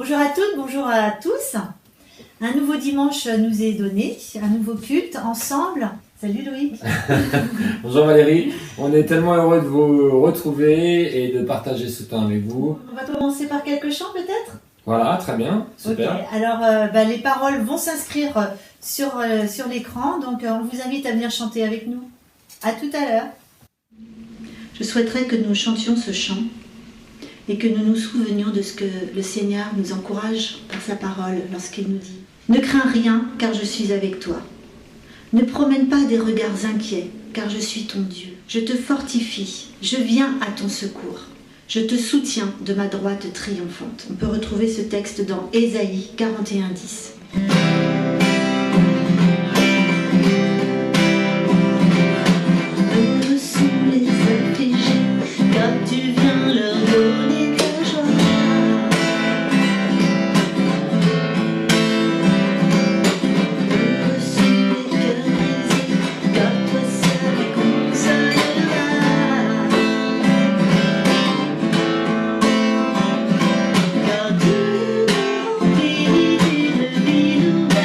Bonjour à toutes, bonjour à tous. Un nouveau dimanche nous est donné, un nouveau culte ensemble. Salut Loïc. Bonjour Valérie, on est tellement heureux de vous retrouver et de partager ce temps avec vous. On va commencer par quelques chants peut-être. Voilà, très bien, super. Okay. Alors les paroles vont s'inscrire sur l'écran, donc on vous invite à venir chanter avec nous. À tout à l'heure. Je souhaiterais que nous chantions ce chant et que nous nous souvenions de ce que le Seigneur nous encourage par sa parole lorsqu'il nous dit « Ne crains rien car je suis avec toi. Ne promène pas des regards inquiets car je suis ton Dieu. Je te fortifie, je viens à ton secours. Je te soutiens de ma droite triomphante. » On peut retrouver ce texte dans Ésaïe 41:10. Car Dieu remplit d'une vie nouvelle.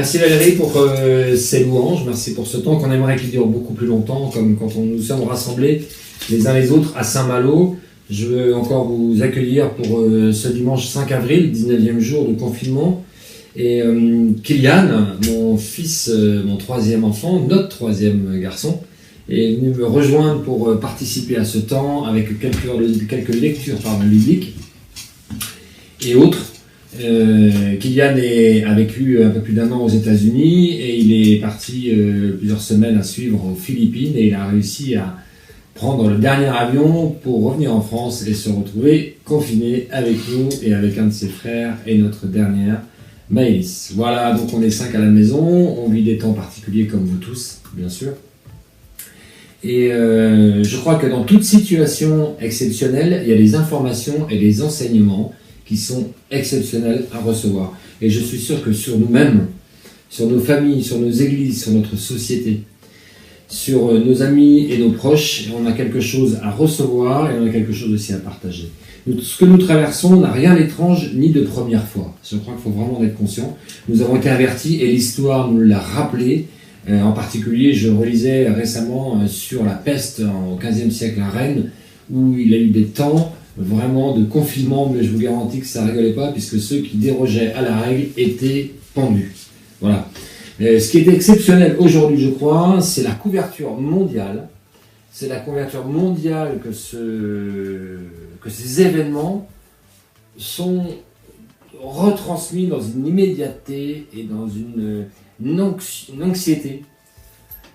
Merci Valérie pour ces louanges, merci pour ce temps qu'on aimerait qu'il dure beaucoup plus longtemps, comme quand nous sommes rassemblés les uns les autres à Saint-Malo. Je veux encore vous accueillir pour ce dimanche 5 avril, 19e jour de confinement. Et Kylian, mon fils, mon troisième enfant, notre troisième garçon, est venu me rejoindre pour participer à ce temps avec quelques lectures bibliques et autres. Kylian a vécu un peu plus d'1 an aux États-Unis et il est parti plusieurs semaines à suivre aux Philippines et il a réussi à prendre le dernier avion pour revenir en France et se retrouver confiné avec nous et avec un de ses frères et notre dernière Maëlys. Voilà, donc on est 5 à la maison, on vit des temps particuliers comme vous tous, bien sûr. Et je crois que dans toute situation exceptionnelle, il y a des informations et des enseignements qui sont exceptionnels à recevoir. Et je suis sûr que sur nous-mêmes, sur nos familles, sur nos églises, sur notre société, sur nos amis et nos proches, on a quelque chose à recevoir et on a quelque chose aussi à partager. Ce que nous traversons n'a rien d'étrange ni de première fois. Je crois qu'il faut vraiment en être conscient. Nous avons été avertis et l'histoire nous l'a rappelé. En particulier, je relisais récemment sur la peste au XVe siècle à Rennes, où il y a eu des temps vraiment de confinement, mais je vous garantis que ça rigolait pas, puisque ceux qui dérogeaient à la règle étaient pendus. Voilà. Ce qui est exceptionnel aujourd'hui, je crois, c'est la couverture mondiale. C'est la couverture mondiale que ces événements sont retransmis dans une immédiateté et dans une anxiété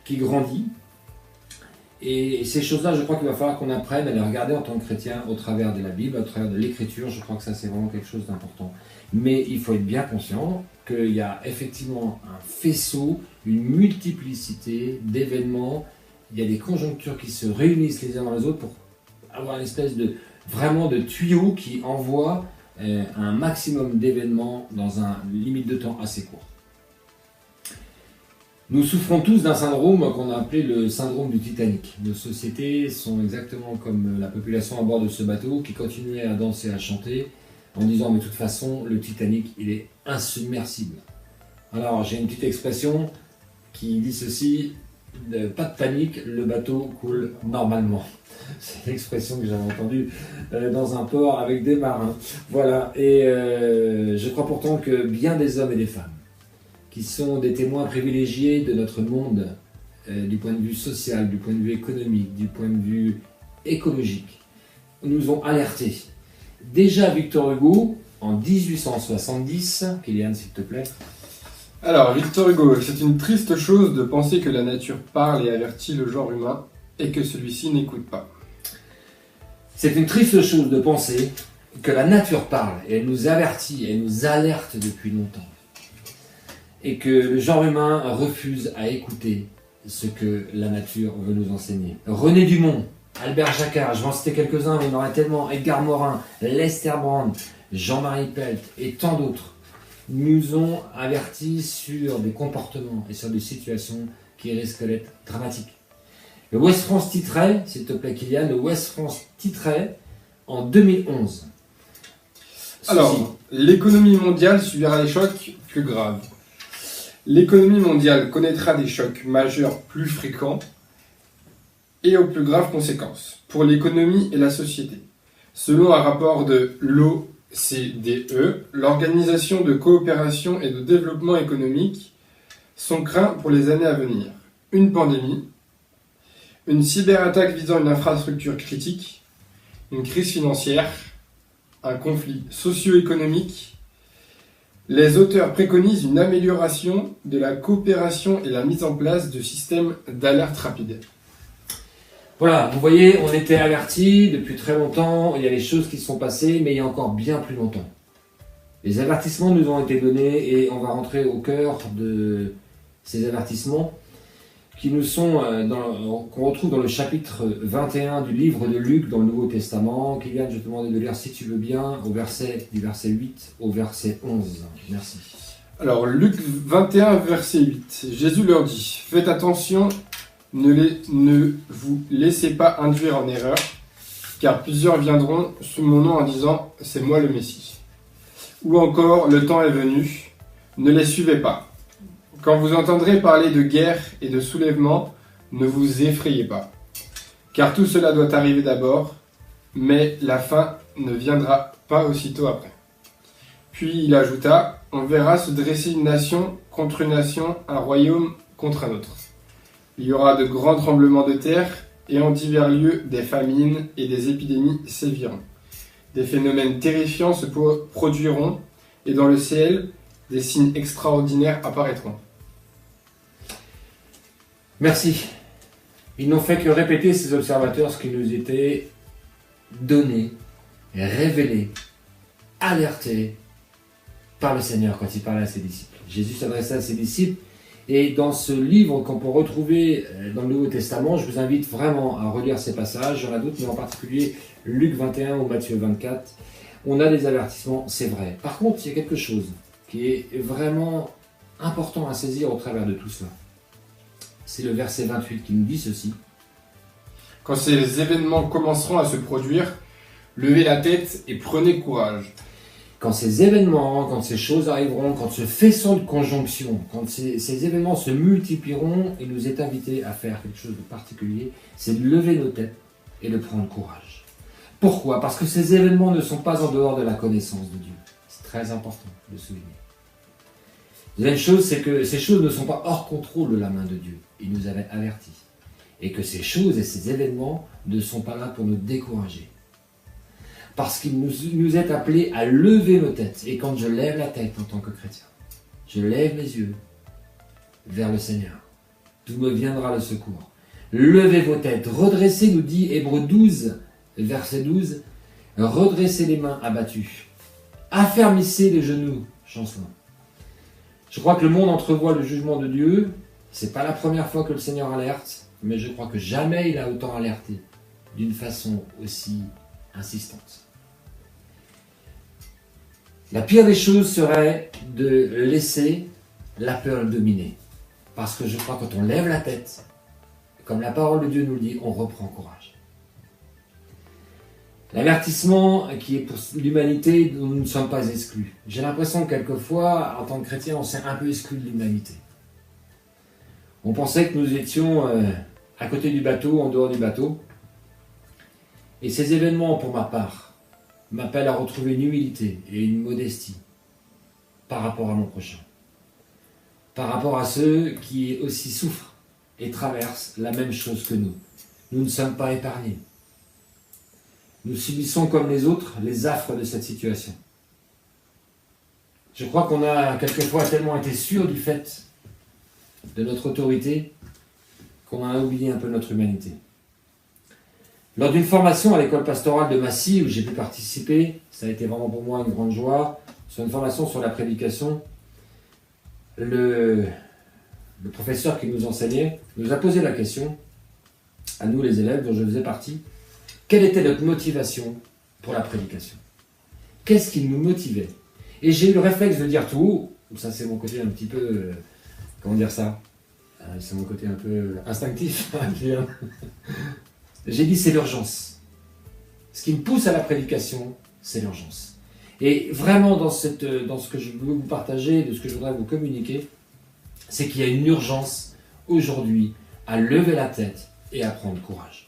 qui grandit. Et ces choses-là, je crois qu'il va falloir qu'on apprenne à les regarder en tant que chrétien au travers de la Bible, au travers de l'écriture. Je crois que ça, c'est vraiment quelque chose d'important. Mais il faut être bien conscient qu'il y a effectivement un faisceau, une multiplicité d'événements. Il y a des conjonctures qui se réunissent les uns dans les autres pour avoir une espèce de tuyau qui envoie un maximum d'événements dans une limite de temps assez court. Nous souffrons tous d'un syndrome qu'on a appelé le syndrome du Titanic. Nos sociétés sont exactement comme la population à bord de ce bateau qui continuait à danser, à chanter, en disant mais de toute façon le Titanic il est insubmersible. Alors j'ai une petite expression qui dit ceci, pas de panique, le bateau coule normalement. C'est une expression que j'avais entendue dans un port avec des marins. Voilà, et je crois pourtant que bien des hommes et des femmes qui sont des témoins privilégiés de notre monde, du point de vue social, du point de vue économique, du point de vue écologique, nous ont alertés. Déjà Victor Hugo, en 1870, Kylian s'il te plaît. Alors Victor Hugo, c'est une triste chose de penser que la nature parle et avertit le genre humain et que celui-ci n'écoute pas. C'est une triste chose de penser que la nature parle et elle nous avertit, elle nous alerte depuis longtemps. Et que le genre humain refuse à écouter ce que la nature veut nous enseigner. René Dumont, Albert Jacquard, je vais en citer quelques-uns, mais il y en aurait tellement, Edgar Morin, Lester Brand, Jean-Marie Pelt et tant d'autres, nous ont avertis sur des comportements et sur des situations qui risquent d'être dramatiques. Le Ouest France titrait, s'il te plaît Kylian, le Ouest France titrait en 2011. Alors, l'économie mondiale subira des chocs plus graves. L'économie mondiale connaîtra des chocs majeurs plus fréquents et aux plus graves conséquences pour l'économie et la société. Selon un rapport de l'OCDE, l'Organisation de coopération et de développement économique, sont craints pour les années à venir une pandémie, une cyberattaque visant une infrastructure critique, une crise financière, un conflit socio-économique. Les auteurs préconisent une amélioration de la coopération et la mise en place de systèmes d'alerte rapide. Voilà, vous voyez, on était avertis depuis très longtemps, il y a des choses qui se sont passées, mais il y a encore bien plus longtemps. Les avertissements nous ont été donnés et on va rentrer au cœur de ces avertissements qui nous sont, qu'on retrouve dans le chapitre 21 du livre de Luc dans le Nouveau Testament. Kylian, je te demande de lire, si tu veux bien, du verset 8 au verset 11. Merci. Alors, Luc 21, verset 8. Jésus leur dit, « Faites attention, ne vous laissez pas induire en erreur, car plusieurs viendront sous mon nom en disant, c'est moi le Messie. Ou encore, le temps est venu, ne les suivez pas. Quand vous entendrez parler de guerre et de soulèvement, ne vous effrayez pas. Car tout cela doit arriver d'abord, mais la fin ne viendra pas aussitôt après. Puis il ajouta, on verra se dresser une nation contre une nation, un royaume contre un autre. Il y aura de grands tremblements de terre, et en divers lieux, des famines et des épidémies séviront. Des phénomènes terrifiants se produiront, et dans le ciel, des signes extraordinaires apparaîtront. Merci. Ils n'ont fait que répéter, ces observateurs, ce qui nous était donné, révélé, alerté par le Seigneur quand il parlait à ses disciples. Jésus s'adressait à ses disciples, et dans ce livre qu'on peut retrouver dans le Nouveau Testament, je vous invite vraiment à relire ces passages. Il y en a d'autres, mais en particulier Luc 21 ou Matthieu 24. On a des avertissements, c'est vrai. Par contre, il y a quelque chose qui est vraiment important à saisir au travers de tout cela. C'est le verset 28 qui nous dit ceci. Quand ces événements commenceront à se produire, levez la tête et prenez courage. Quand ces événements, quand ces choses arriveront, quand ce faisceau de conjonction, quand ces événements se multiplieront, il nous est invité à faire quelque chose de particulier, c'est de lever nos têtes et de prendre courage. Pourquoi ? Parce que ces événements ne sont pas en dehors de la connaissance de Dieu. C'est très important de souligner. La deuxième chose, c'est que ces choses ne sont pas hors contrôle de la main de Dieu. Il nous avait avertis. Et que ces choses et ces événements ne sont pas là pour nous décourager. Parce qu'il nous est appelé à lever nos têtes. Et quand je lève la tête en tant que chrétien, je lève mes yeux vers le Seigneur. D'où me viendra le secours. Levez vos têtes, redressez, nous dit Hébreux 12, verset 12, redressez les mains abattues, affermissez les genoux, chancelant. Je crois que le monde entrevoit le jugement de Dieu. C'est pas la première fois que le Seigneur alerte, mais je crois que jamais il a autant alerté d'une façon aussi insistante. La pire des choses serait de laisser la peur le dominer. Parce que je crois que quand on lève la tête, comme la parole de Dieu nous le dit, on reprend courage. L'avertissement qui est pour l'humanité, nous ne sommes pas exclus. J'ai l'impression que quelquefois, en tant que chrétien, on s'est un peu exclu de l'humanité. On pensait que nous étions à côté du bateau, en dehors du bateau. Et ces événements, pour ma part, m'appellent à retrouver une humilité et une modestie par rapport à mon prochain. Par rapport à ceux qui aussi souffrent et traversent la même chose que nous. Nous ne sommes pas épargnés. Nous subissons comme les autres les affres de cette situation. Je crois qu'on a quelquefois tellement été sûr du fait de notre autorité qu'on a oublié un peu notre humanité. Lors d'une formation à l'école pastorale de Massy, où j'ai pu participer, ça a été vraiment pour moi une grande joie, sur une formation sur la prédication, le professeur qui nous enseignait nous a posé la question, à nous les élèves dont je faisais partie, quelle était notre motivation pour la prédication ? Qu'est-ce qui nous motivait ? Et j'ai eu le réflexe de dire tout haut, ça c'est mon côté un petit peu, comment dire ça ? C'est mon côté un peu instinctif. J'ai dit c'est l'urgence. Ce qui me pousse à la prédication, c'est l'urgence. Et vraiment dans ce que je veux vous partager, de ce que je voudrais vous communiquer, c'est qu'il y a une urgence aujourd'hui à lever la tête et à prendre courage.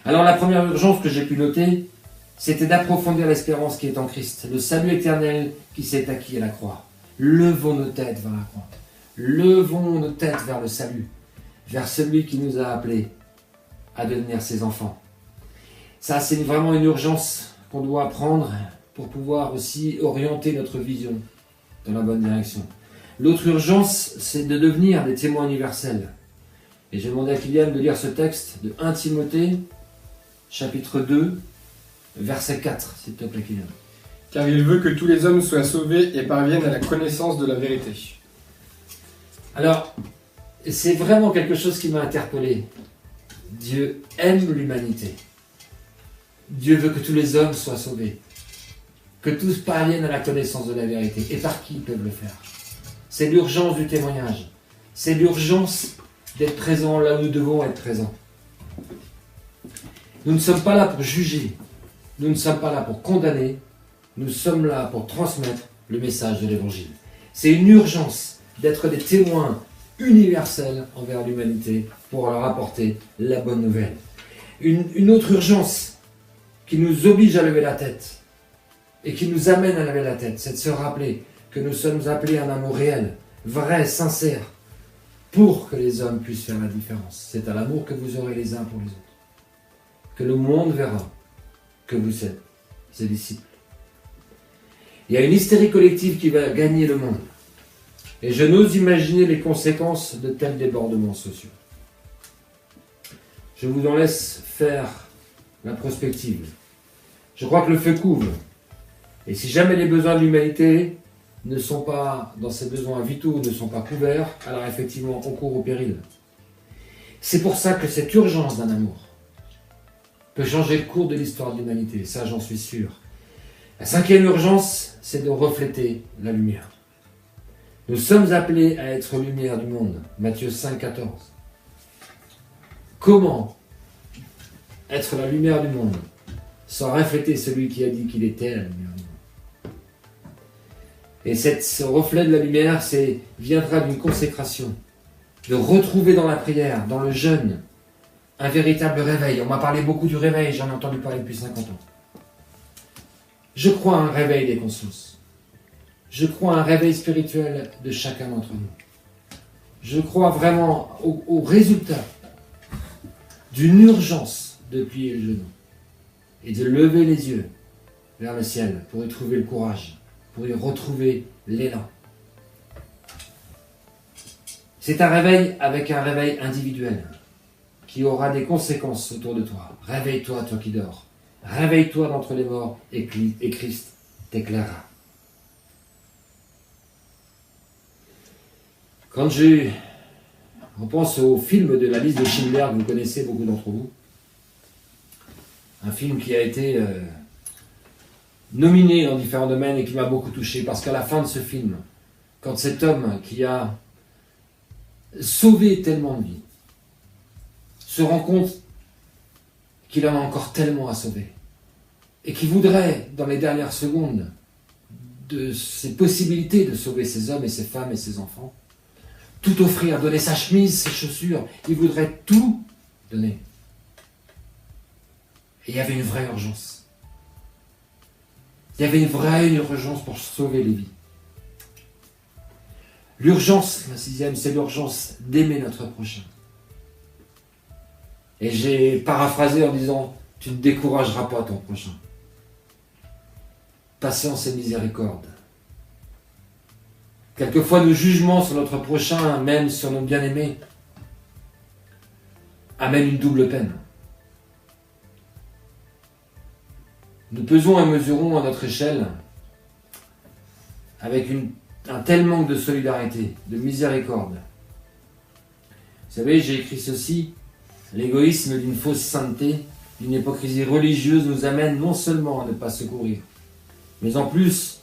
Alors la première urgence que j'ai pu noter, c'était d'approfondir l'espérance qui est en Christ, le salut éternel qui s'est acquis à la croix. Levons nos têtes vers la croix. Levons nos têtes vers le salut, vers celui qui nous a appelés à devenir ses enfants. Ça, c'est vraiment une urgence qu'on doit prendre pour pouvoir aussi orienter notre vision dans la bonne direction. L'autre urgence, c'est de devenir des témoins universels. Et j'ai demandé à Kylian de lire ce texte de 1 Timothée, chapitre 2, verset 4, s'il te plaît, Kylian. Car il veut que tous les hommes soient sauvés et parviennent à la connaissance de la vérité. Alors, c'est vraiment quelque chose qui m'a interpellé. Dieu aime l'humanité. Dieu veut que tous les hommes soient sauvés. Que tous parviennent à la connaissance de la vérité. Et par qui ils peuvent le faire ? C'est l'urgence du témoignage. C'est l'urgence d'être présent là où nous devons être présents. Nous ne sommes pas là pour juger. Nous ne sommes pas là pour condamner. Nous sommes là pour transmettre le message de l'Évangile. C'est une urgence d'être des témoins universels envers l'humanité pour leur apporter la bonne nouvelle. Une autre urgence qui nous oblige à lever la tête et qui nous amène à lever la tête, c'est de se rappeler que nous sommes appelés à un amour réel, vrai, sincère, pour que les hommes puissent faire la différence. C'est à l'amour que vous aurez les uns pour les autres, que le monde verra que vous êtes ses disciples. Il y a une hystérie collective qui va gagner le monde. Et je n'ose imaginer les conséquences de tels débordements sociaux. Je vous en laisse faire la prospective. Je crois que le feu couvre. Et si jamais les besoins de l'humanité ne sont pas, dans ces besoins vitaux, ne sont pas couverts, alors effectivement, on court au péril. C'est pour ça que cette urgence d'un amour peut changer le cours de l'histoire de l'humanité, ça j'en suis sûr. La cinquième urgence, c'est de refléter la lumière. Nous sommes appelés à être lumière du monde. Matthieu 5, 14. Comment être la lumière du monde sans refléter celui qui a dit qu'il était la lumière du monde? Et ce reflet de la lumière viendra d'une consécration, de retrouver dans la prière, dans le jeûne, un véritable réveil. On m'a parlé beaucoup du réveil, j'en ai entendu parler depuis 50 ans. Je crois à un réveil des consciences. Je crois à un réveil spirituel de chacun d'entre nous. Je crois vraiment au résultat d'une urgence de plier le genou et de lever les yeux vers le ciel pour y trouver le courage, pour y retrouver l'élan. C'est un réveil avec un réveil individuel qui aura des conséquences autour de toi. Réveille-toi, toi qui dors. Réveille-toi d'entre les morts et Christ t'éclairera. Quand on pense au film de la liste de Schindler, que vous connaissez beaucoup d'entre vous, un film qui a été nominé dans différents domaines et qui m'a beaucoup touché, parce qu'à la fin de ce film, quand cet homme qui a sauvé tellement de vies se rend compte qu'il en a encore tellement à sauver, et qui voudrait, dans les dernières secondes de ses possibilités de sauver ses hommes et ses femmes et ses enfants, tout offrir, donner sa chemise, ses chaussures, il voudrait tout donner. Et il y avait une vraie urgence. Il y avait une vraie urgence pour sauver les vies. L'urgence, la sixième, c'est l'urgence d'aimer notre prochain. Et j'ai paraphrasé en disant, tu ne décourageras pas ton prochain. Patience et miséricorde. Quelquefois, nos jugements sur notre prochain, même sur nos bien-aimés, amènent une double peine. Nous pesons et mesurons à notre échelle avec un tel manque de solidarité, de miséricorde. Vous savez, j'ai écrit ceci, l'égoïsme d'une fausse sainteté, d'une hypocrisie religieuse nous amène non seulement à ne pas secourir, mais en plus,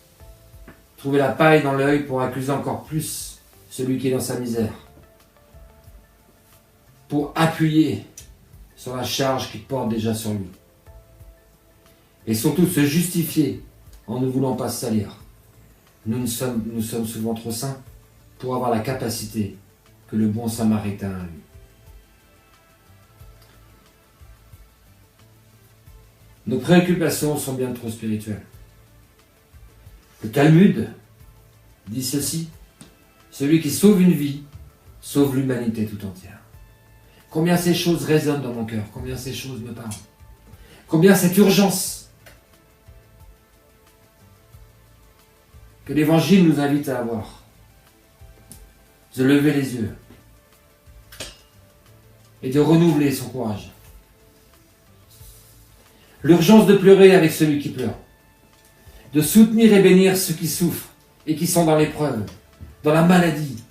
trouver la paille dans l'œil pour accuser encore plus celui qui est dans sa misère, pour appuyer sur la charge qu'il porte déjà sur lui. Et surtout se justifier en ne voulant pas se salir. Nous sommes souvent trop saints pour avoir la capacité que le bon samaritain a eu. Nos préoccupations sont bien trop spirituelles. Le Talmud dit ceci, celui qui sauve une vie, sauve l'humanité tout entière. Combien ces choses résonnent dans mon cœur, combien ces choses me parlent, combien cette urgence que l'Évangile nous invite à avoir, de lever les yeux et de renouveler son courage. L'urgence de pleurer avec celui qui pleure, de soutenir et bénir ceux qui souffrent et qui sont dans l'épreuve, dans la maladie,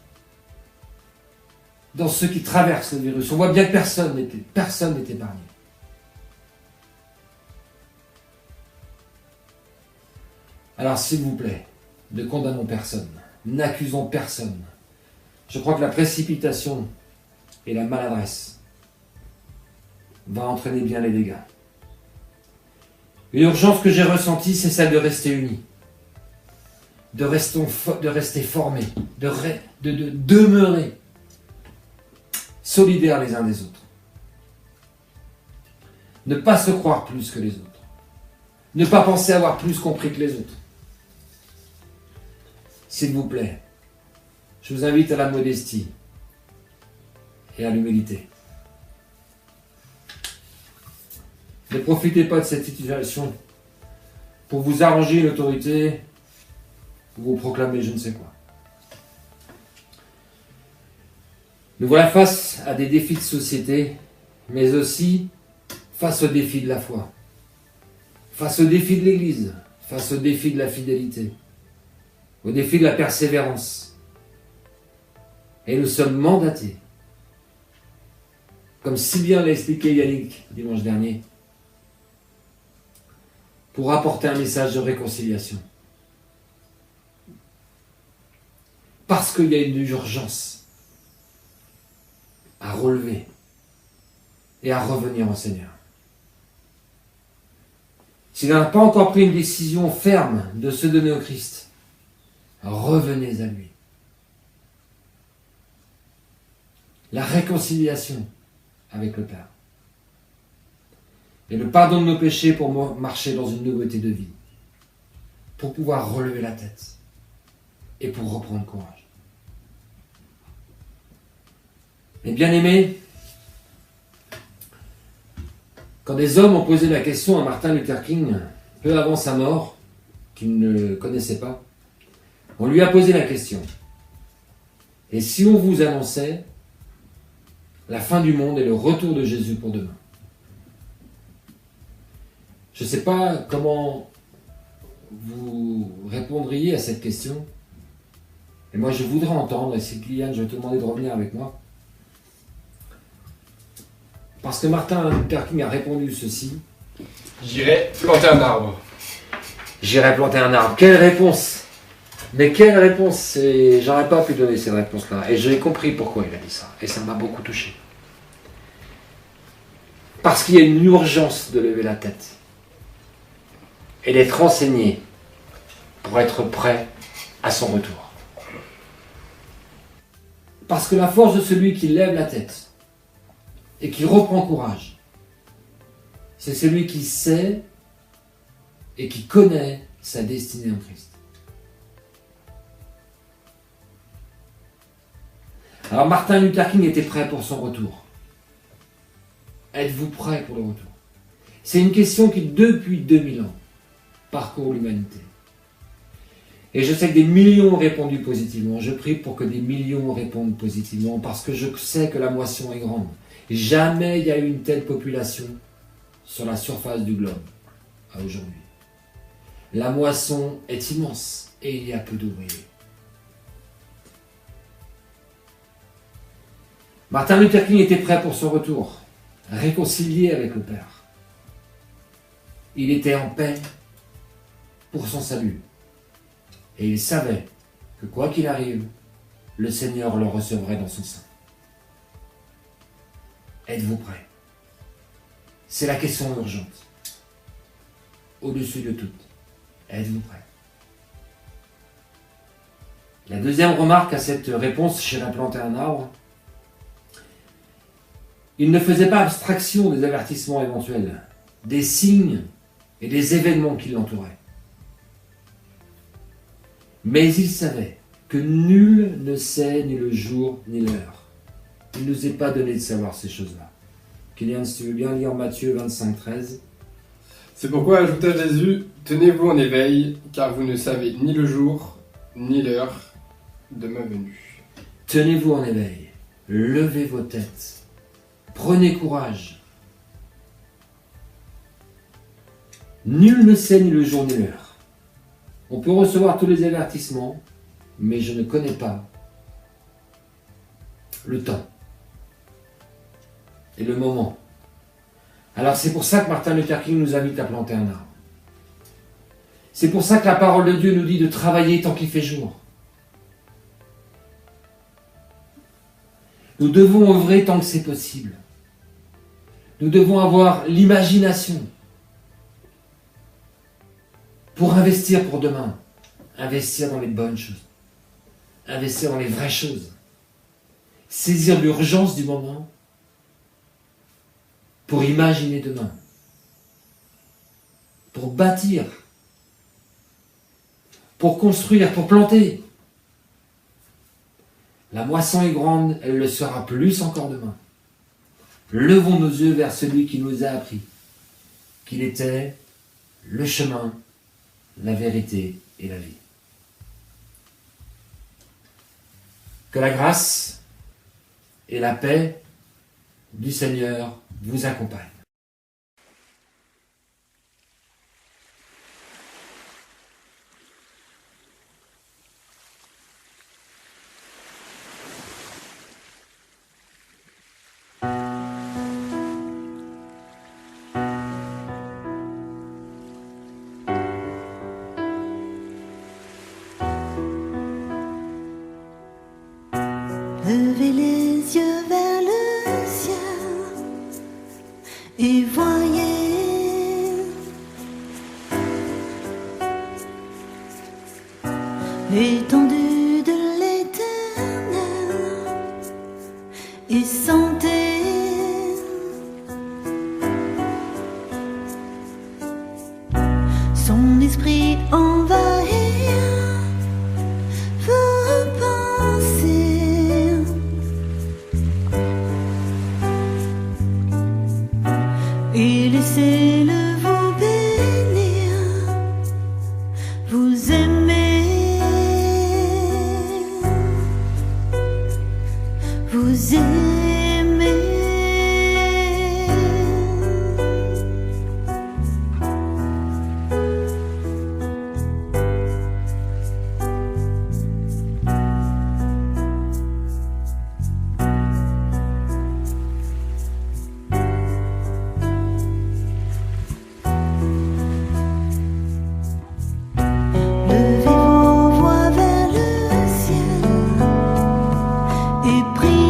dans ceux qui traversent le virus. On voit bien que personne n'est épargné. Alors s'il vous plaît, ne condamnons personne, n'accusons personne. Je crois que la précipitation et la maladresse va entraîner bien les dégâts. Une urgence que j'ai ressentie, c'est celle de rester unis. de rester formés, de demeurer solidaires les uns des autres. Ne pas se croire plus que les autres. Ne pas penser avoir plus compris que les autres. S'il vous plaît, je vous invite à la modestie et à l'humilité. Ne profitez pas de cette situation pour vous arranger une autorité, pour vous proclamer je ne sais quoi. Nous voilà face à des défis de société, mais aussi face aux défis de la foi, face aux défis de l'Église, face aux défis de la fidélité, au défi de la persévérance. Et nous sommes mandatés, comme si bien l'a expliqué Yannick dimanche dernier, pour apporter un message de réconciliation. Parce qu'il y a une urgence à relever et à revenir au Seigneur. S'il n'a pas encore pris une décision ferme de se donner au Christ, revenez à lui. La réconciliation avec le Père. Et le pardon de nos péchés pour marcher dans une nouveauté de vie. Pour pouvoir relever la tête. Et pour reprendre courage. Mes bien-aimés, quand des hommes ont posé la question à Martin Luther King, peu avant sa mort, qu'il ne connaissait pas, on lui a posé la question. Et si on vous annonçait la fin du monde et le retour de Jésus pour demain? Je ne sais pas comment vous répondriez à cette question. Et moi, je voudrais entendre, et c'est Kylian, je vais te demander de revenir avec moi. Parce que Martin Luther King a répondu ceci. J'irai planter un arbre. J'irai planter un arbre. Quelle réponse! Mais quelle réponse! J'aurais pas pu donner cette réponse-là. Et j'ai compris pourquoi il a dit ça. Et ça m'a beaucoup touché. Parce qu'il y a une urgence de lever la tête. Et d'être enseigné pour être prêt à son retour. Parce que la force de celui qui lève la tête et qui reprend courage, c'est celui qui sait et qui connaît sa destinée en Christ. Alors Martin Luther King était prêt pour son retour. Êtes-vous prêt pour le retour? C'est une question qui, depuis 2000 ans, parcourt l'humanité. Et je sais que des millions ont répondu positivement. Je prie pour que des millions répondent positivement parce que je sais que la moisson est grande. Jamais il y a eu une telle population sur la surface du globe à aujourd'hui. La moisson est immense et il y a peu d'ouvriers. Martin Luther King était prêt pour son retour, réconcilié avec le Père. Il était en paix pour son salut. Et il savait que quoi qu'il arrive, le Seigneur le recevrait dans son sein. Êtes-vous prêts? C'est la question urgente. Au-dessus de tout, êtes-vous prêts? La deuxième remarque à cette réponse, j'irai planter un arbre. Il ne faisait pas abstraction des avertissements éventuels, des signes et des événements qui l'entouraient. Mais il savait que nul ne sait ni le jour ni l'heure. Il ne nous est pas donné de savoir ces choses-là. Kylian, si tu veux bien lire Matthieu 25, 13. C'est pourquoi, ajouta Jésus, tenez-vous en éveil, car vous ne savez ni le jour, ni l'heure de ma venue. Tenez-vous en éveil, levez vos têtes, prenez courage. Nul ne sait ni le jour ni l'heure. On peut recevoir tous les avertissements, mais je ne connais pas le temps et le moment. Alors c'est pour ça que Martin Luther King nous invite à planter un arbre. C'est pour ça que la parole de Dieu nous dit de travailler tant qu'il fait jour. Nous devons œuvrer tant que c'est possible. Nous devons avoir l'imagination pour investir pour demain, investir dans les bonnes choses, investir dans les vraies choses, saisir l'urgence du moment pour imaginer demain, pour bâtir, pour construire, pour planter. La moisson est grande, elle le sera plus encore demain. Levons nos yeux vers celui qui nous a appris qu'il était le chemin, la vérité et la vie. Que la grâce et la paix du Seigneur vous accompagnent. Levez les yeux vers le ciel et voyez l'étendue de l'Éternel et sentez son esprit envahir vos pensées. Et laissez-le vous bénir, vous aimer, vous aimer. Levez vos voix vers le ciel et priez.